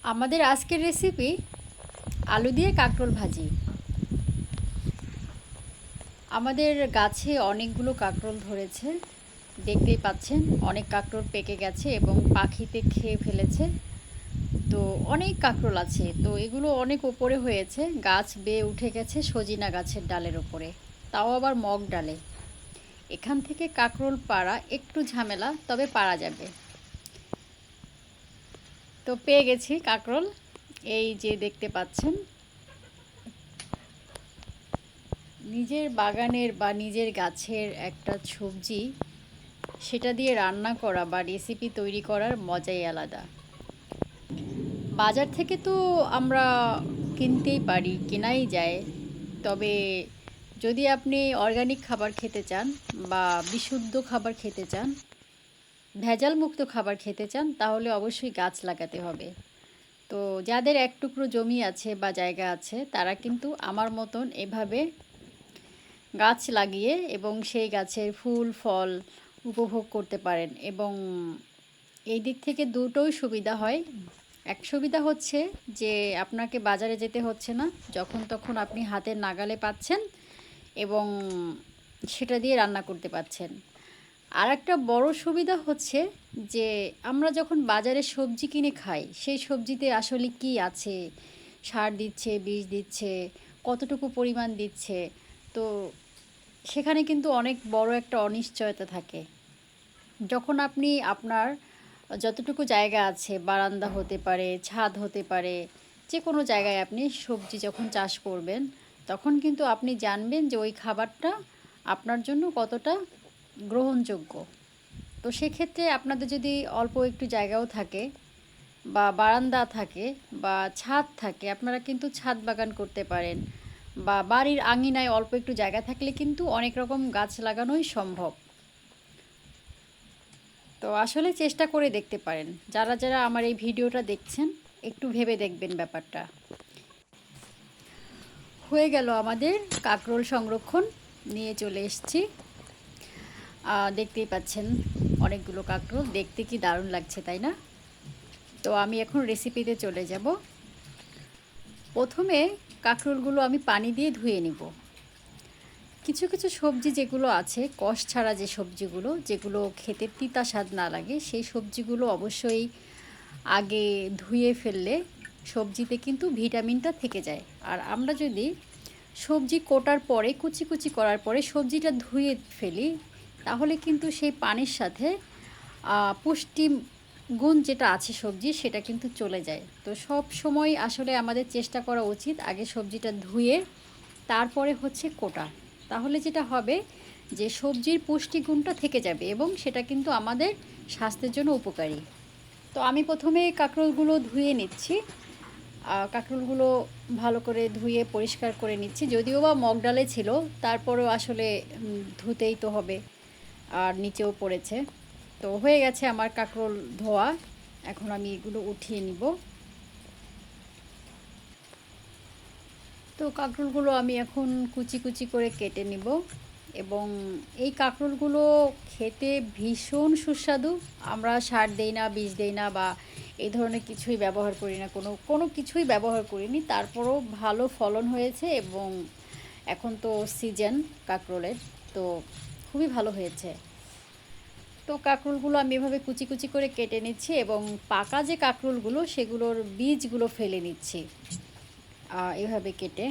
আমাদের আজকের রেসিপি আলু দিয়ে কাঁকরোল ভাজি। আমাদের গাছে অনেকগুলো কাঁকরোল ধরেছে, দেখতেই পাচ্ছেন। অনেক কাঁকরোল পেকে গেছে এবং পাখিতে খেয়ে ফেলেছে। তো অনেক কাঁকরোল আছে, তো এগুলো অনেক ওপরে হয়েছে, গাছ বেয়ে উঠে গেছে সজিনা গাছের ডালের ওপরে, তাও আবার মগ ডালে। এখান থেকে কাঁকরোল পাড়া একটু ঝামেলা, তবে পারা যাবে। তো পেয়ে গেছি কাঁকরোল, এই যে দেখতে পাচ্ছেন। নিজের বাগানের বা নিজের গাছের একটা সবজি, সেটা দিয়ে রান্না করা বা রেসিপি তৈরি করার মজাই আলাদা। বাজার থেকে তো আমরা কিনতেই পারি, কেনাই যায়। তবে যদি আপনি অর্গানিক খাবার খেতে চান বা বিশুদ্ধ খাবার খেতে চান, ভেজাল মুক্ত খাবার খেতে চান, তাহলে অবশ্যই গাছ লাগাতে হবে। তো যাদের এক টুকরো জমি আছে বা জায়গা আছে, তারা কিন্তু আমার মতন এভাবে গাছ লাগিয়ে এবং সেই গাছের ফুল ফল উপভোগ করতে পারেন। এবং এই দিক থেকে দুটোই সুবিধা হয়। এক সুবিধা হচ্ছে যে আপনাকে বাজারে যেতে হচ্ছে না, যখন তখন আপনি হাতের নাগালে পাচ্ছেন এবং সেটা দিয়ে রান্না করতে পারছেন। আর একটা বড় সুবিধা হচ্ছে যে আমরা যখন বাজারে সবজি কিনে খাই, সেই সবজিতে আসলে কি আছে, সার দিচ্ছে, বিষ দিচ্ছে, কতটুকু পরিমাণ দিচ্ছে, তো সেখানে কিন্তু অনেক বড় একটা অনিশ্চয়তা থাকে। যখন আপনি আপনার যতটুকু জায়গা আছে, বারান্দা হতে পারে, ছাদ হতে পারে, যে কোনো জায়গায় আপনি সবজি যখন চাষ করবেন, তখন কিন্তু আপনি জানবেন যে ওই খাবারটা আপনার জন্য কতটা গ্রহণযোগ্য। তো সেক্ষেত্রে আপনাদের যদি অল্প একটু জায়গাও থাকে বা বারান্দা থাকে বা ছাদ থাকে, আপনারা কিন্তু ছাদ বাগান করতে পারেন। বা বাড়ির আঙিনায় অল্প একটু জায়গা থাকলে কিন্তু অনেক রকম গাছ লাগানোই সম্ভব। তো আসলে চেষ্টা করে দেখতে পারেন। যারা যারা আমার এই ভিডিওটা দেখছেন, একটু ভেবে দেখবেন ব্যাপারটা। হয়ে গেল আমাদের কাঁকরোল সংরক্ষণ, নিয়ে চলে এসেছি। দেখতেই পাচ্ছেন অনেকগুলো কাঁকরোল, দেখতে কি দারুণ লাগছে, তাই না? তো আমি এখন রেসিপিতে চলে যাব। প্রথমে কাঁকরোলগুলো আমি পানি দিয়ে ধুয়ে নিব। কিছু কিছু সবজি যেগুলো আছে কষ ছাড়া, যে সবজিগুলো যেগুলো খেতে তিতা স্বাদ না লাগে, সেই সবজিগুলো অবশ্যই আগে ধুয়ে ফেললে সবজিতে কিন্তু ভিটামিনটা থেকে যায়। আর আমরা যদি সবজি কোটার পরে, কুচি কুচি করার পরে সবজিটা ধুয়ে ফেলি, তাহলে কিন্তু সেই পানির সাথে পুষ্টি গুণ যেটা আছে সবজি, সেটা কিন্তু চলে যায়। তো সব সময় আসলে আমাদের চেষ্টা করা উচিত আগে সবজিটা ধুয়ে তারপরে হচ্ছে কোটা। তাহলে যেটা হবে যে সবজির পুষ্টিগুণটা থেকে যাবে এবং সেটা কিন্তু আমাদের স্বাস্থ্যের জন্য উপকারী। তো আমি প্রথমে কাঁকরোলগুলো ধুয়ে নিচ্ছি। কাঁকরোলগুলো ভালো করে ধুয়ে পরিষ্কার করে নিচ্ছি। যদিও বা মগ ডালে ছিল, তারপরেও আসলে ধুতেই তো হবে, আর নিচেও পড়েছে। তো হয়ে গেছে আমার কাঁকরোল ধোয়া। এখন আমি এগুলো উঠিয়ে নিব। তো কাঁকরোলগুলো আমি এখন কুচি কুচি করে কেটে নিব। এবং এই কাঁকরোলগুলো খেতে ভীষণ সুস্বাদু। আমরা সার দেই না, বীজ দেই না, বা এই ধরনের কিছুই ব্যবহার করি না, কোনো কোনো কিছুই ব্যবহার করিনি, তারপরও ভালো ফলন হয়েছে। এবং এখন তো সিজন কাঁকরোলের, তো খুবই ভালো হয়েছে। তো কাঁকরোলগুলো আমি এভাবে কুচি কুচি করে কেটে নিচ্ছি এবং পাকা যে কাঁকরোলগুলো, সেগুলোর বীজগুলো ফেলে নিচ্ছি এভাবে কেটে।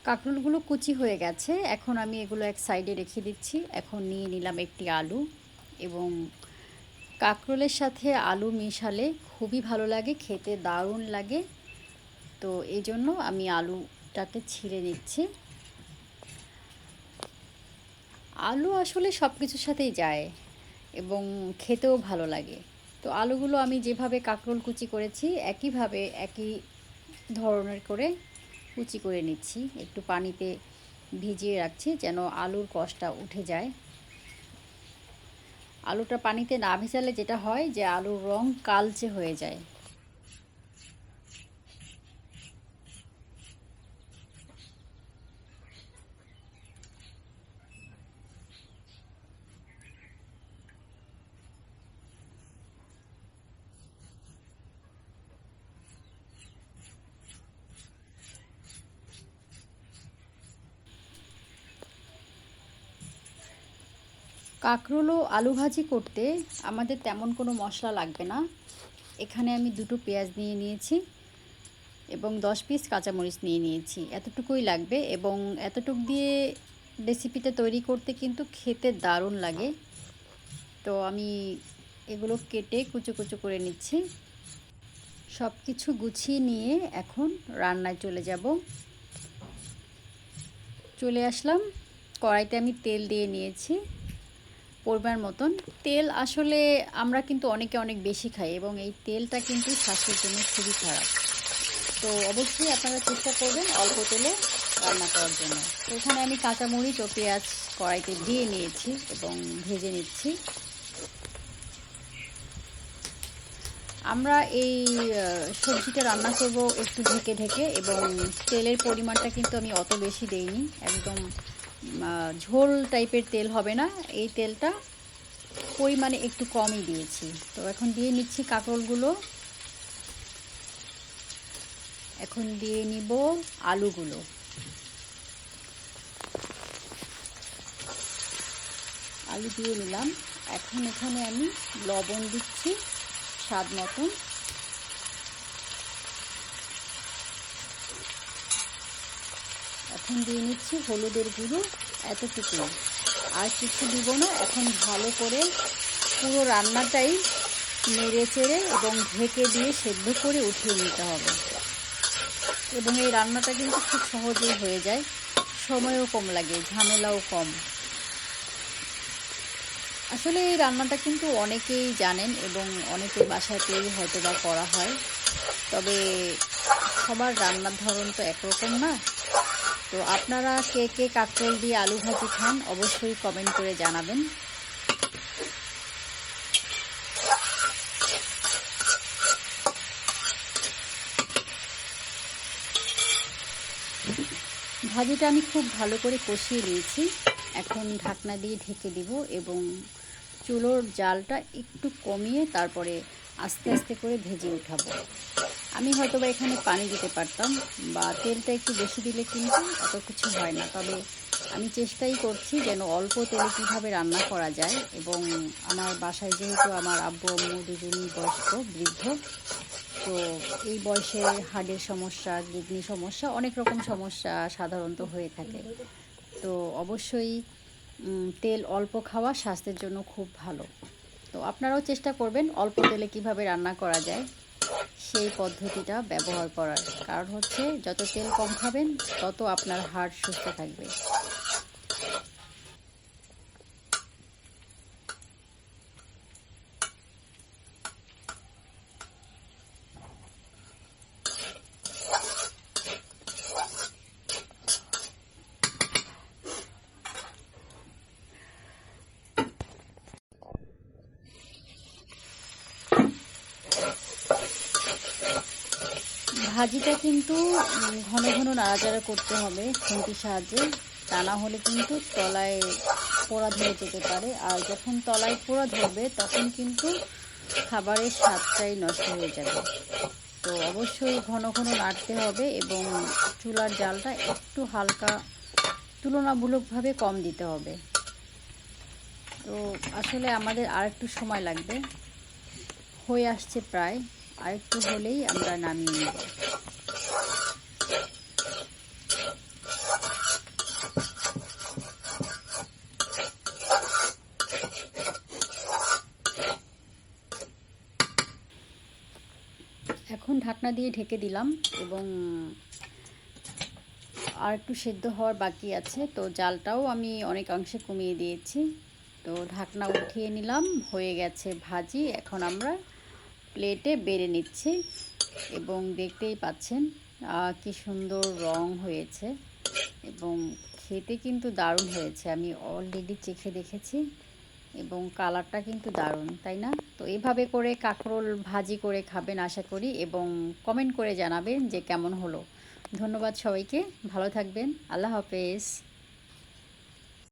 কাঁকরোলগুলো কুচি হয়ে গেছে, এখন আমি এগুলো এক সাইডে রেখে দিচ্ছি। এখন নিয়ে নিলাম একটি আলু, এবং কাঁকরোলের সাথে আলু মিশালে খুবই ভালো লাগে, খেতে দারুণ লাগে। তো এই জন্য আমি আলুটাকে ছিঁড়ে নিচ্ছি। আলু আসলে সব কিছুর সাথেই যায় এবং খেতেও ভালো লাগে। তো তো আলুগুলো আমি যেভাবে কাঁকরোল কুচি করেছি একইভাবে একই ধরনের করে কুচি করে নিচ্ছি। একটু পানিতে ভিজিয়ে রাখছি যেন আলুর কষটা উঠে যায়। আলুটা পানিতে না ভেজালে যেটা হয় যে আলুর রং কালচে হয়ে যায়। কাঁকরোল ও আলু ভাজি করতে আমাদের তেমন কোনো মশলা লাগবে না। এখানে আমি 2টো পেঁয়াজ নিয়ে নিয়েছি এবং 10 পিস কাঁচামরিচ নিয়ে নিয়েছি, এতটুকুই লাগবে। এবং এতটুক দিয়ে রেসিপিটা তৈরি করতে কিন্তু খেতে দারুণ লাগে। তো আমি এগুলো কেটে কুচো কুচো করে নিচ্ছি। সব কিছু গুছিয়ে নিয়ে এখন রান্নায় চলে যাব। চলে আসলাম, কড়াইতে আমি তেল দিয়ে নিয়েছি পরিমাণ মতন। তেল আসলে আমরা কিন্তু অনেকে অনেক বেশি খাই এবং এই তেলটা কিন্তু স্বাস্থ্যের জন্য খুবই খারাপ। তো অবশ্যই আপনারা চেষ্টা করবেন অল্প তেলে রান্না করার জন্য। তো এখানে আমি কাঁচামরিচ ও পেঁয়াজ কড়াইতে দিয়ে নিয়েছি এবং ভেজে নিচ্ছি। আমরা এই সবজিটা রান্না করব একটু ঢেকে ঢেকে এবং তেলের পরিমাণটা কিন্তু আমি অত বেশি দেইনি, একদম ঝোল টাইপের তেল হবে না, এই তেলটা পরিমাণে একটু কমই দিয়েছি। তো এখন দিয়ে নিচ্ছি কাঁকরোলগুলো, এখন দিয়ে নিব আলুগুলো। আলু দিয়ে নিলাম। এখন এখানে আমি লবণ দিচ্ছি স্বাদ মতন। এখন দিয়ে নিচ্ছি হলুদের গুঁড়ো এতটুকু, আর কিছু দিব না। এখন ভালো করে পুরো রান্নাটাই নেড়ে চেড়ে এবং ঢেকে দিয়ে সেদ্ধ করে উঠিয়ে নিতে হবে। এবং এই রান্নাটা কিন্তু খুব সহজেই হয়ে যায়, সময়ও কম লাগে, ঝামেলাও কম। আসলে এই রান্নাটা কিন্তু অনেকেই জানেন এবং অনেকের বাসাতেই হয়তো বা করা হয়, তবে সবার রান্নার ধরন তো একরকম না। তো আপনারা কে কে কাঁকরোল দিয়ে আলু ভাজি খান অবশ্যই কমেন্ট করে জানাবেন। ভাজিটা আমি খুব ভালো করে কষিয়ে নিয়েছি। এখন ঢাকনা দিয়ে ঢেকে দিব এবং চুলোর জালটা একটু কমিয়ে তারপরে আস্তে আস্তে করে ভেজে উঠাবো। আমি হয়তো বা এখানে পানি দিতে পারতাম বা তেলটা একটু বেশি দিলে কিন্তু এত কিছু হয় না, তবে আমি চেষ্টাই করছি যেন অল্প তেলে কীভাবে রান্না করা যায়। এবং আমার বাসায় যেহেতু আমার আব্বু আম্মু দুজনই বয়স্ক বৃদ্ধ, তো এই বয়সে হার্টের সমস্যা, কিডনি সমস্যা, অনেক রকম সমস্যা সাধারণত হয়ে থাকে। তো অবশ্যই তেল অল্প খাওয়া স্বাস্থ্যের জন্য খুব ভালো। তো আপনারাও চেষ্টা করবেন অল্প তেলে কিভাবে রান্না করা যায় সেই পদ্ধতিটা ব্যবহার করার। কারণ হচ্ছে যত তেল কম খাবেন তত আপনার হার্ট সুস্থ থাকবে। ভাজিটা কিন্তু ঘন ঘন নাড়াচাড়া করতে হবে খুন্তির সাহায্যে, তা না হলে কিন্তু তলায় পোড়া ধরে যেতে পারে। আর যখন তলায় পোড়া ধরবে তখন কিন্তু খাবারের স্বাদটাই নষ্ট হয়ে যাবে। তো অবশ্যই ঘন ঘন নাড়তে হবে এবং চুলার জালটা একটু হালকা, তুলনামূলকভাবে কম দিতে হবে। তো আসলে আমাদের আর একটু সময় লাগবে, হয়ে আসছে প্রায়, আর একটু হলেই আমরা নামিয়ে নেব। এখন ঢাকনা দিয়ে ঢেকে দিলাম এবং আর একটু সেদ্ধ হওয়ার বাকি আছে, তো জালটাও আমি অনেকাংশে কমিয়ে দিয়েছি। তো ঢাকনা উঠিয়ে নিলাম, হয়ে গেছে ভাজি। এখন আমরা প্লেটে বেড়ে নিচ্ছি এবং দেখতেই পাচ্ছেন কি সুন্দর রং হয়েছে এবং খেতে কিন্তু দারুণ হয়েছে। আমি অলরেডি চেখে দেখেছি এবং কালারটা কিন্তু দারুণ, তাই না? তো এইভাবে করে কাঁকরোল ভাজি করে খাবেন আশা করি এবং কমেন্ট করে জানাবেন যে কেমন হলো। ধন্যবাদ সবাইকে, ভালো থাকবেন, আল্লাহ হাফেজ।